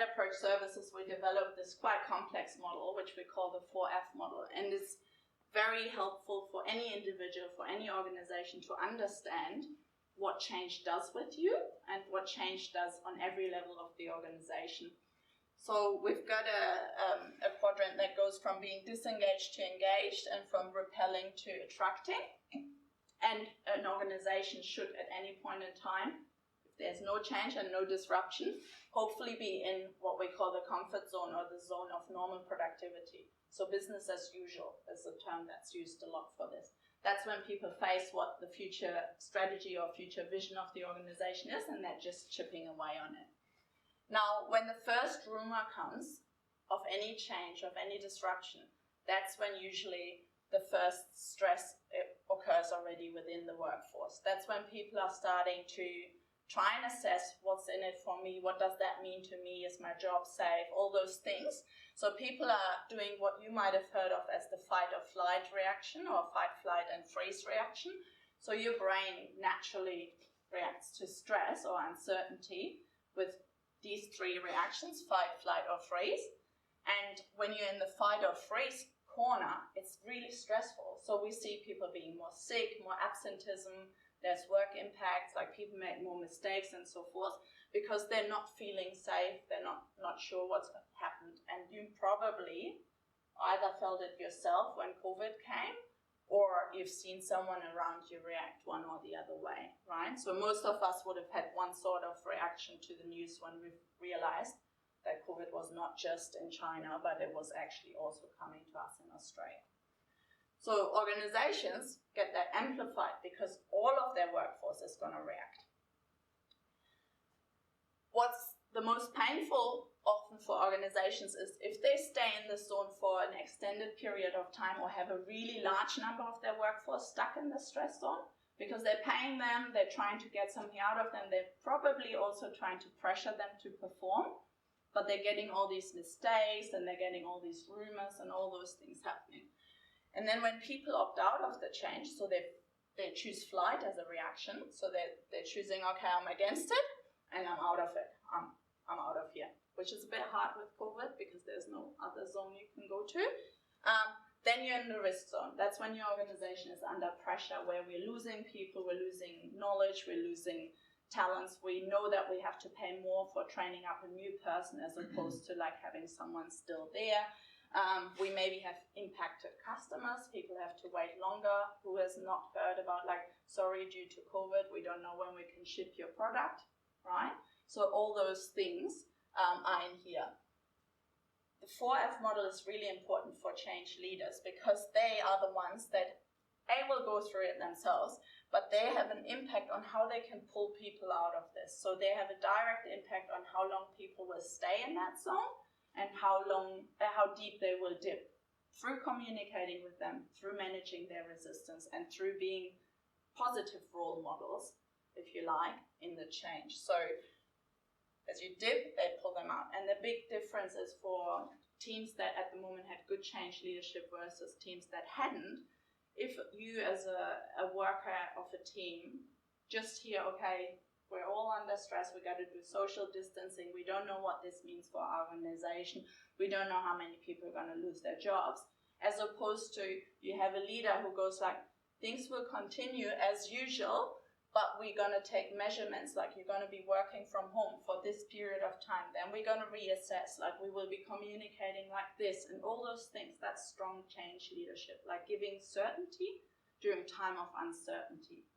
at Approach Services, we developed this quite complex model, which we call the 4F model, and it's very helpful for any individual, for any organization to understand what change does with you and what change does on every level of the organization. So we've got a quadrant that goes from being disengaged to engaged and from repelling to attracting. And an organization should, at any point in time, if there's no change and no disruption, hopefully be in what we call the comfort zone or the zone of normal productivity. So business as usual is a term that's used a lot for this. That's when people face what the future strategy or future vision of the organization is, and they're just chipping away on it. Now, when the first rumor comes of any change, of any disruption, that's when usually the first stress occurs already within the workforce. That's when people are starting to try and assess what's in it for me, what does that mean to me, is my job safe, all those things. So people are doing what you might have heard of as the fight or flight reaction, or fight, flight and freeze reaction. So your brain naturally reacts to stress or uncertainty with these three reactions: fight, flight or freeze. And when you're in the fight or freeze corner, it's really stressful. So we see people being more sick, more absenteeism, there's work impacts, like people make more mistakes and so forth, because they're not feeling safe, they're not sure what's happened. And you probably either felt it yourself when COVID came, or you've seen someone around you react one or the other way, right? So most of us would have had one sort of reaction to the news when we realized that COVID was not just in China, but it was actually also coming to us in Australia. So organizations get that amplified because all of their workforce is going to react. What's the most painful often for organizations is if they stay in this zone for an extended period of time, or have a really large number of their workforce stuck in the stress zone, because they're paying them, they're trying to get something out of them, they're probably also trying to pressure them to perform, but they're getting all these mistakes and they're getting all these rumors and all those things happening. And then when people opt out of the change, so they choose flight as a reaction, so they're choosing, okay, I'm against it and I'm out of it, I'm out of here, which is a bit hard with COVID because there's no other zone you can go to. Then you're in the risk zone. That's when your organization is under pressure, where we're losing people, we're losing knowledge, we're losing talents. We know that we have to pay more for training up a new person as opposed to like having someone still there. We maybe have impacted customers. People have to wait longer. Who has not heard about, like, sorry, due to COVID, we don't know when we can ship your product, right? So all those things are in here. The 4F model is really important for change leaders because they are the ones that will go through it themselves, but they have an impact on how they can pull people out of this. So they have a direct impact on how long people will stay in that zone and how deep they will dip, through communicating with them, through managing their resistance, and through being positive role models, if you like, in the change. So as you dip, they pull them out. And the big difference is for teams that at the moment had good change leadership versus teams that hadn't. If you as a worker of a team just hear, okay, we're all under stress, we got to do social distancing, we don't know what this means for our organization, we don't know how many people are going to lose their jobs, as opposed to you have a leader who goes like, things will continue as usual, but we're going to take measurements, like you're going to be working from home for this period of time, then we're going to reassess, like we will be communicating like this, and all those things. That's strong change leadership, like giving certainty during time of uncertainty.